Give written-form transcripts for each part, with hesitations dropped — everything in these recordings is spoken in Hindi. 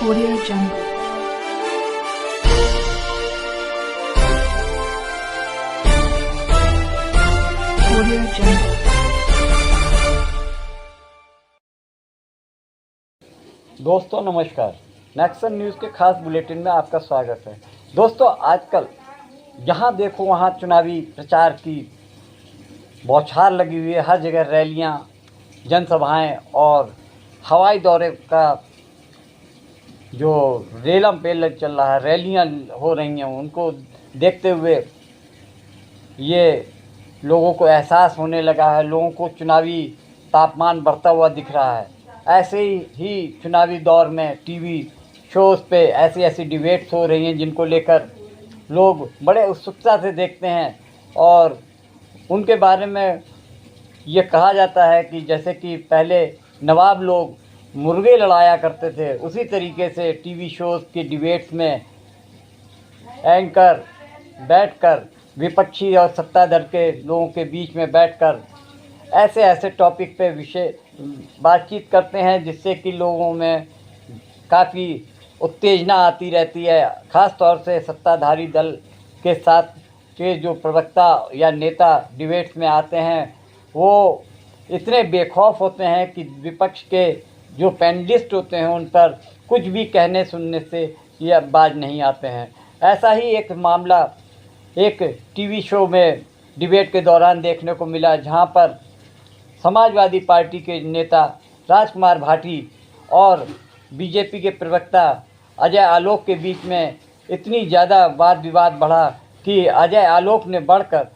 Audio Jungle. Audio Jungle. दोस्तों नमस्कार, नेक्सन न्यूज़ के खास बुलेटिन में आपका स्वागत है। दोस्तों आजकल जहां देखो वहां चुनावी प्रचार की बौछार लगी हुई है। हर जगह रैलियां, जनसभाएं और हवाई दौरे का जो रेलम पेलम चल रहा है, रैलियां हो रही हैं, उनको देखते हुए ये लोगों को एहसास होने लगा है। लोगों को चुनावी तापमान बढ़ता हुआ दिख रहा है। ऐसे ही चुनावी दौर में टीवी शोज़ पे ऐसी डिबेट्स हो रही हैं जिनको लेकर लोग बड़े उत्सुकता से देखते हैं और उनके बारे में ये कहा जाता है कि जैसे कि पहले नवाब लोग मुर्गे लड़ाया करते थे, उसी तरीके से टीवी शोज़ के डिबेट्स में एंकर बैठकर विपक्षी और सत्ताधार के लोगों के बीच में बैठकर ऐसे टॉपिक पे विषय बातचीत करते हैं, जिससे कि लोगों में काफ़ी उत्तेजना आती रहती है। ख़ास तौर से सत्ताधारी दल के साथ के जो प्रवक्ता या नेता डिबेट्स में आते हैं वो इतने बेखौफ होते हैं कि विपक्ष के जो पैनलिस्ट होते हैं उन पर कुछ भी कहने सुनने से ये बाज नहीं आते हैं। ऐसा ही एक मामला एक टीवी शो में डिबेट के दौरान देखने को मिला, जहां पर समाजवादी पार्टी के नेता राजकुमार भाटी और बीजेपी के प्रवक्ता अजय आलोक के बीच में इतनी ज़्यादा वाद विवाद बढ़ा कि अजय आलोक ने बढ़कर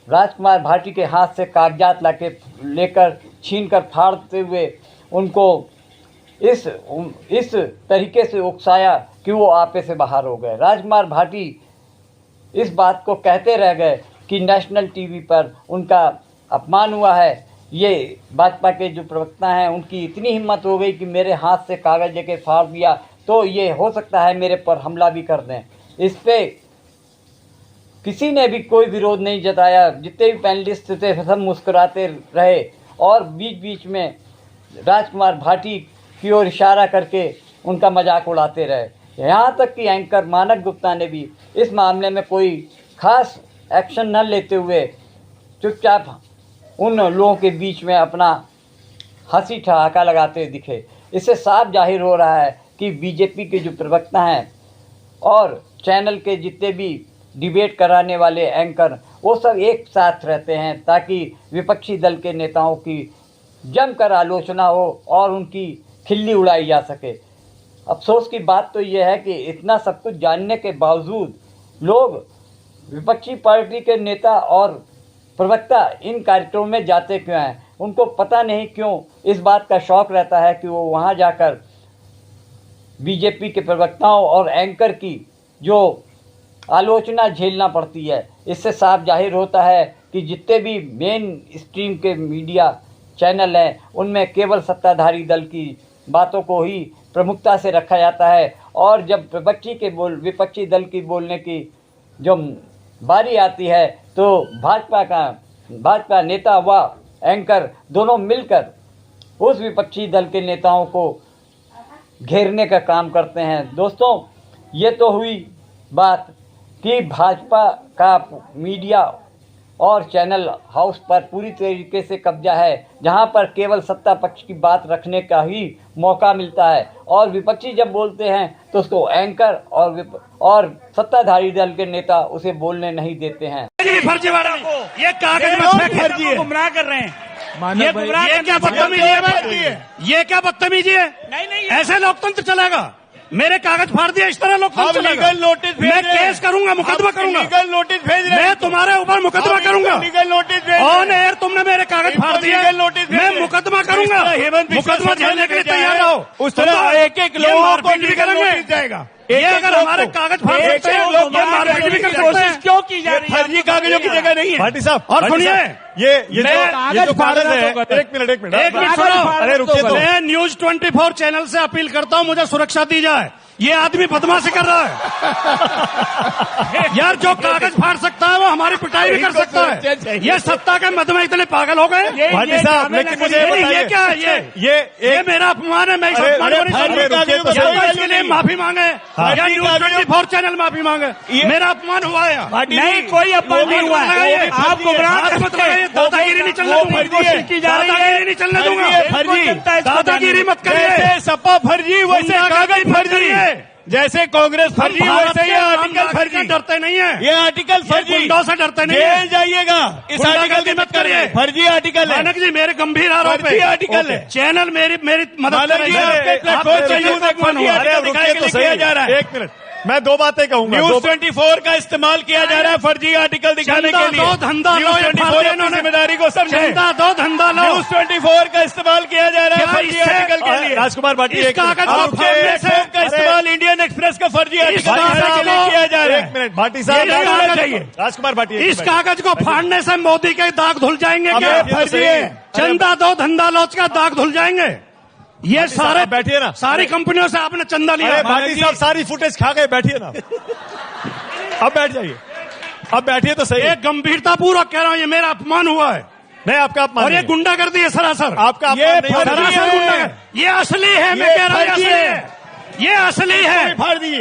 राजकुमार भाटी के हाथ से कागजात लेकर छीनकर फाड़ते हुए उनको इस तरीके से उकसाया कि वो आपे से बाहर हो गए। राजकुमार भाटी इस बात को कहते रह गए कि नेशनल टीवी पर उनका अपमान हुआ है। ये भाजपा के जो प्रवक्ता हैं उनकी इतनी हिम्मत हो गई कि मेरे हाथ से कागज़ लेके फाड़ दिया, तो ये हो सकता है मेरे पर हमला भी कर दें। इस पे किसी ने भी कोई विरोध नहीं जताया। जितने भी पैनलिस्ट थे सब मुस्कुराते रहे और बीच बीच में राजकुमार भाटी की ओर इशारा करके उनका मजाक उड़ाते रहे। यहाँ तक कि एंकर मानक गुप्ता ने भी इस मामले में कोई खास एक्शन न लेते हुए चुपचाप उन लोगों के बीच में अपना हंसी ठहाका लगाते दिखे। इससे साफ जाहिर हो रहा है कि बीजेपी के जो प्रवक्ता हैं और चैनल के जितने भी डिबेट कराने वाले एंकर वो सब एक साथ रहते हैं ताकि विपक्षी दल के नेताओं की जमकर आलोचना हो और उनकी खिल्ली उड़ाई जा सके। अफसोस की बात तो यह है कि इतना सब कुछ जानने के बावजूद लोग विपक्षी पार्टी के नेता और प्रवक्ता इन कार्यक्रमों में जाते क्यों हैं। उनको पता नहीं क्यों इस बात का शौक़ रहता है कि वो वहाँ जाकर बीजेपी के प्रवक्ताओं और एंकर की जो आलोचना झेलना पड़ती है। इससे साफ जाहिर होता है कि जितने भी मेन स्ट्रीम के मीडिया चैनल हैं उनमें केवल सत्ताधारी दल की बातों को ही प्रमुखता से रखा जाता है और जब विपक्षी दल की बोलने की जो बारी आती है तो भाजपा नेता व एंकर दोनों मिलकर उस विपक्षी दल के नेताओं को घेरने का काम करते हैं। दोस्तों ये तो हुई बात कि भाजपा का मीडिया और चैनल हाउस पर पूरी तरीके से कब्जा है, जहां पर केवल सत्ता पक्ष की बात रखने का ही मौका मिलता है और विपक्षी जब बोलते हैं तो उसको एंकर और सत्ताधारी दल के नेता उसे बोलने नहीं देते हैं। फर्जीवाड़ा ये कागज में गुमराह कर रहे हैं। ये क्या बदतमीजी है? ये क्या बदतमीजी है? नहीं ऐसे लोकतंत्र चलेगा? मेरे कागज फाड़ दिया, इस तरह लोकतंत्र चलेगा? नोटिस मैं केस करूंगा, मुकदमा करूंगा, लीगल नोटिस भेज रहे हैं। मैं तुम्हारे ऊपर मुकदमा करूंगा। लीगल नोटिस भेज ऑन एयर तुमने मेरे कागज फाड़ दिए, मैं मुकदमा करूंगा। मुकदमा झेलने के लिए तैयार रहो। उस तरह एक लोगों को लीगल नोटिस जाएगा। ये अगर हमारे कागज फाड़ सकते हैं तो मारपीट भी कर सकते हैं। कोशिश क्यों की जा रही है? फर्जी कागजों की जगह नहीं है भाटी साहब। और सुनिए, ये जो कागज है, एक मिनट सुनो। अरे रुकिए तो। मैं न्यूज़ 24 चैनल से अपील करता हूं, मुझे सुरक्षा दी जाए। ये आदमी बदमाशी कर रहा है। यार जो कागज फाड़ सकता है वो हमारी पिटाई भी कर सकता है। ये सत्ता के मद में इतने पागल हो गए। भाटी साहब, लेकिन मुझे ये क्या है? ये मेरा अपमान है। मैं इसके लिए माफी मांगे या न्यूज 24 चैनल माफी मांगे? मेरा अपमान हुआ है। नहीं, कोई अपमान नहीं हुआ है। आप गुमराह मत करिए। दादागिरी नहीं चलने दूंगा। दादागिरी नहीं चलने दूंगा। दादागिरी मत करिए। सपा फर्जी वैसे कागज फर्जी है, जैसे कांग्रेस फर्जी वैसे ये आर्टिकल फर्जी। डरते नहीं है, ये आर्टिकल फर्जी, गुंडों से डरते नहीं है। जेल जाइएगा इस आर्टिकल की मत करिए। फर्जी आर्टिकल है मानक जी, मेरे गंभीर आरोप फर्जी आर्टिकल है। चैनल मेरी मदद मानक जी, आपके प्लेटफॉर्म से यूज फर्जी आर्टिकल दिखाने के लिए किया जा रहा है। एक मिनट, मैं दो बातें कहूंगा। न्यूज 24 का इस्तेमाल किया जा रहा है फर्जी आर्टिकल दिखाने के लिए। धंधा न्यूज 24 अपनी जिम्मेदारी को समझे। धंधा लो। न्यूज 24 का इस्तेमाल किया जा रहा है फर्जी आर्टिकल के लिए। राजकुमार भाटी, इस कागज को फाड़ने से का इस्तेमाल इंडियन एक्सप्रेस का फर्जी आर्टिकल दिखाने के लिए किया जा रहा है। एक मिनट भाटी साहब, राजकुमार भाटी, इस कागज को फाड़ने से मोदी के दाग धुल जाएंगे क्या? फर्जी है। चंदा दो धंधा लो का दाग धुल जाएंगे। ये सारे बैठिए ना, सारी कंपनियों से आपने चंदा लिया। भाटी साहब सारी फुटेज खा गए, बैठिए ना। अब बैठ जाइए, अब बैठिए तो सही। एक गंभीरता पूर्वक कह रहा हूँ, ये मेरा अपमान हुआ है। नहीं, आपका अपमान और ये गुंडागर्दी है सरासर। आपका अपमान नहीं हो रहा। सरासर गुंडागर्दी। ये असली है, मैं कह रहा हूँ असली है। ये असली है,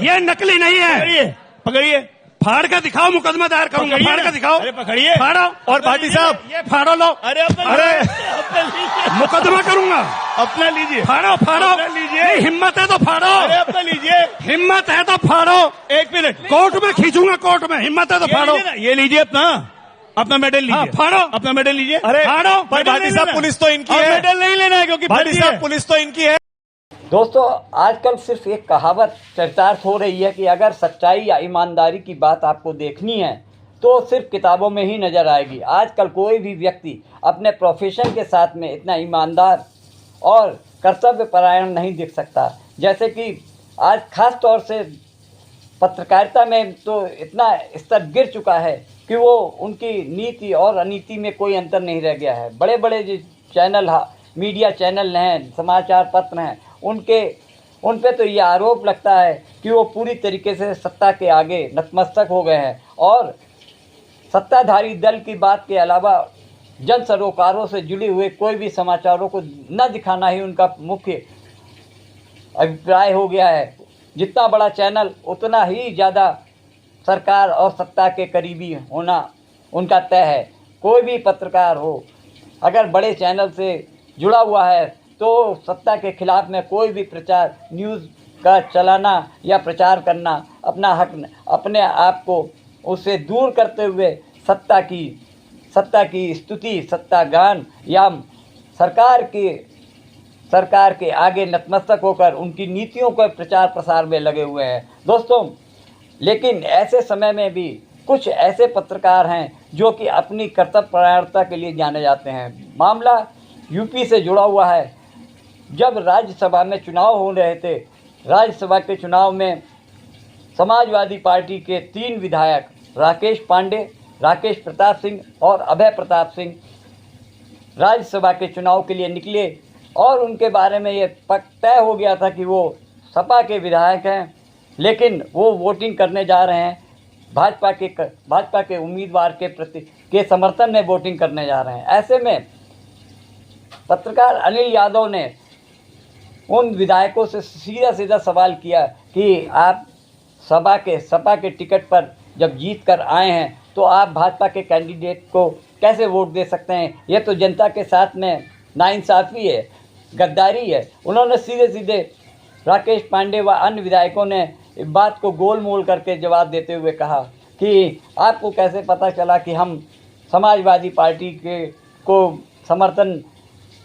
ये नकली नहीं है। पकड़िए, फाड़ के दिखाओ, मुकदमा दायर करूंगा। फाड़ के दिखाओ। अरे पकड़िए, फाड़ो। और भाटी साहब, ये फाड़ो लो। अरे मुकदमा करूंगा। अपना लीजिए, फाड़ो लीजिए। हिम्मत है तो फाड़ो। अरे अपना लीजिए, हिम्मत है तो फाड़ो। एक मिनट, कोर्ट में खींचूंगा, कोर्ट में। हिम्मत है तो फाड़ो। ये लीजिए अपना मेडल लीजिए। फाड़ो, अपना मेडल लीजिए। अरे फाड़ो। भाटी साहब, पुलिस तो इनकी है। मेडल नहीं लेना है क्योंकि भाटी साहब, पुलिस तो इनकी है। दोस्तों, आजकल सिर्फ एक कहावत चर्चार्थ हो रही है कि अगर सच्चाई या ईमानदारी की बात आपको देखनी है तो सिर्फ किताबों में ही नज़र आएगी। आजकल कोई भी व्यक्ति अपने प्रोफेशन के साथ में इतना ईमानदार और कर्तव्यपरायण नहीं दिख सकता। जैसे कि आज ख़ास तौर से पत्रकारिता में तो इतना स्तर गिर चुका है कि वो उनकी नीति और अनीति में कोई अंतर नहीं रह गया है। बड़े बड़े जो चैनल, मीडिया चैनल हैं, समाचार पत्र हैं, उन पे तो ये आरोप लगता है कि वो पूरी तरीके से सत्ता के आगे नतमस्तक हो गए हैं और सत्ताधारी दल की बात के अलावा जन सरोकारों से जुड़े हुए कोई भी समाचारों को न दिखाना ही उनका मुख्य अभिप्राय हो गया है। जितना बड़ा चैनल उतना ही ज़्यादा सरकार और सत्ता के करीबी होना उनका तय है। कोई भी पत्रकार हो, अगर बड़े चैनल से जुड़ा हुआ है तो सत्ता के खिलाफ में कोई भी प्रचार, न्यूज़ का चलाना या प्रचार करना अपना हक, अपने आप को उससे दूर करते हुए सत्ता की स्तुति, सत्ता गान या सरकार के आगे नतमस्तक होकर उनकी नीतियों के प्रचार प्रसार में लगे हुए हैं। दोस्तों, लेकिन ऐसे समय में भी कुछ ऐसे पत्रकार हैं जो कि अपनी कर्तव्यपरायणता के लिए जाने जाते हैं। मामला यूपी से जुड़ा हुआ है। जब राज्यसभा में चुनाव हो रहे थे, राज्यसभा के चुनाव में समाजवादी पार्टी के 3 विधायक राकेश पांडे, राकेश प्रताप सिंह और अभय प्रताप सिंह राज्यसभा के चुनाव के लिए निकले और उनके बारे में ये तय हो गया था कि वो सपा के विधायक हैं, लेकिन वो वोटिंग करने जा रहे हैं भाजपा के उम्मीदवार के समर्थन में वोटिंग करने जा रहे हैं। ऐसे में पत्रकार अनिल यादव ने उन विधायकों से सीधा सवाल किया कि आप सपा के टिकट पर जब जीत कर आए हैं तो आप भाजपा के कैंडिडेट को कैसे वोट दे सकते हैं? ये तो जनता के साथ में नाइंसाफ़ी है, गद्दारी है। उन्होंने सीधे राकेश पांडे व अन्य विधायकों ने इस बात को गोल मोल करके जवाब देते हुए कहा कि आपको कैसे पता चला कि हम समाजवादी पार्टी को समर्थन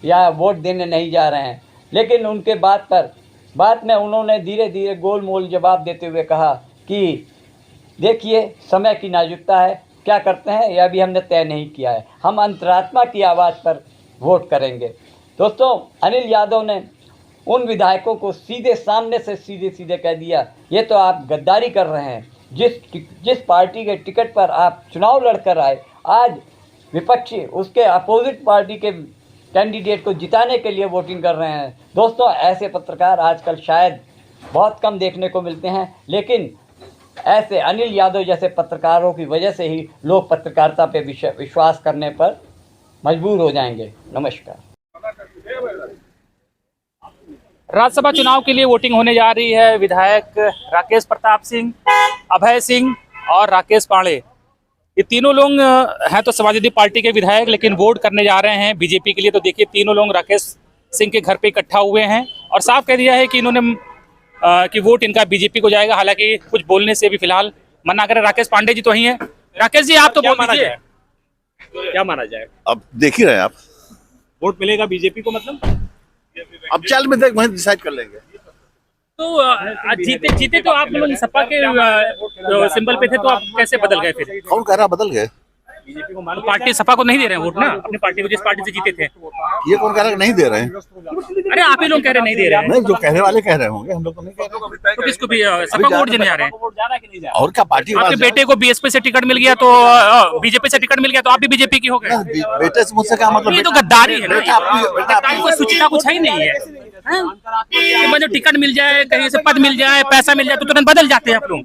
या वोट देने नहीं जा रहे हैं। लेकिन उनके बात में उन्होंने धीरे धीरे गोल मोल जवाब देते हुए कहा कि देखिए, समय की नाजुकता है, क्या करते हैं यह भी हमने तय नहीं किया है, हम अंतरात्मा की आवाज़ पर वोट करेंगे। दोस्तों, अनिल यादव ने उन विधायकों को सीधे कह दिया, ये तो आप गद्दारी कर रहे हैं। जिस पार्टी के टिकट पर आप चुनाव लड़कर आए, आज विपक्षी उसके अपोजिट पार्टी के कैंडिडेट को जिताने के लिए वोटिंग कर रहे हैं। दोस्तों, ऐसे पत्रकार आजकल शायद बहुत कम देखने को मिलते हैं, लेकिन ऐसे अनिल यादव जैसे पत्रकारों की वजह से ही लोग पत्रकारिता पे विश्वास करने पर मजबूर हो जाएंगे। नमस्कार। राज्यसभा चुनाव के लिए वोटिंग होने जा रही है। विधायक राकेश प्रताप सिंह, अभय सिंह और राकेश पांडे, ये तीनों लोग हैं तो समाजवादी पार्टी के विधायक, लेकिन वोट करने जा रहे हैं बीजेपी के लिए। तो देखिए तीनों लोग राकेश सिंह के घर पे इकट्ठा हुए हैं और साफ कह दिया है कि इन्होंने कि वोट इनका बीजेपी को जाएगा। हालांकि कुछ बोलने से भी फिलहाल मना करें। राकेश पांडे जी तो वही हैं। राकेश जी आप तो बोल दीजिए, क्या माना जाए? अब देख ही रहे हैं आप, वोट मिलेगा बीजेपी को, मतलब अब चल में देख वहीं डिसाइड कर लेंगे। तो जीते तो आप लोग सपा के सिंबल पे थे, तो आप कैसे बदल गए फिर? कौन कह रहा बदल गए? बीजेपी को मान, पार्टी सपा को नहीं दे रहे हैं वोट ना, अपनी पार्टी को, जिस पार्टी से जीते थे। ये कौन कह रहा है नहीं दे रहे हैं? अरे आप ही लोग कह रहे नहीं दे रहे हैं। नहीं, जो कहने वाले कह रहे होंगे, हम लोग तो नहीं कह रहे। तो किसको भी सपा को वोट देने जा रहे हैं? और क्या पार्टी आपके बेटे को बीएसपी से टिकट मिल गया तो बीजेपी से टिकट मिल गया तो आप भी बीजेपी की हो गए। बेटे से मुझसे क्या मतलब? ये तो गद्दारी है ना, बेटा कोई सूचिता कुछ है ही नहीं है। कि मुझे टिकट मिल जाए, कहीं से पद मिल जाए, पैसा मिल जाए तो तुरंत बदल जाते हैं आप लोग।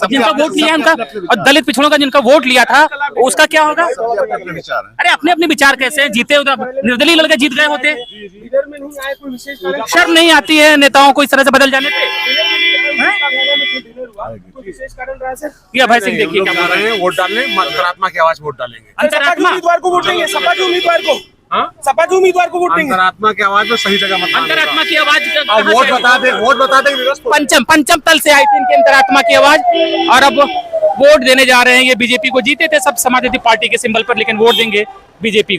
जिनका वोट लिया उनका, और दलित पिछड़ों का जिनका वोट लिया था उसका क्या होगा? अरे अपने अपने विचार कैसे हैं? जीते निर्दलीय लड़के जीत गए होते, शर्म नहीं आती है नेताओं को इस तरह से बदल जाने पे? अभय सिंह देखिए क्या बोल रहे हैं, वोट डालने, अंतरात्मा की आवाज वोट डालेंगे। अंतरात्मा उम्मीदवार को वोट देंगे, सपा के उम्मीदवार को, सपा के उम्मीदवार को वोट देंगे। अंतरात्मा की आवाज में सही जगह मत, अंतरात्मा की आवाज वोट बता दे, वोट बता दे। पंचम तल से आई थी इनकी अंतरात्मा की आवाज, और अब वोट देने जा रहे हैं। ये बीजेपी को जीते थे सब समाजवादी पार्टी के सिंबल पर, लेकिन वोट देंगे बीजेपी।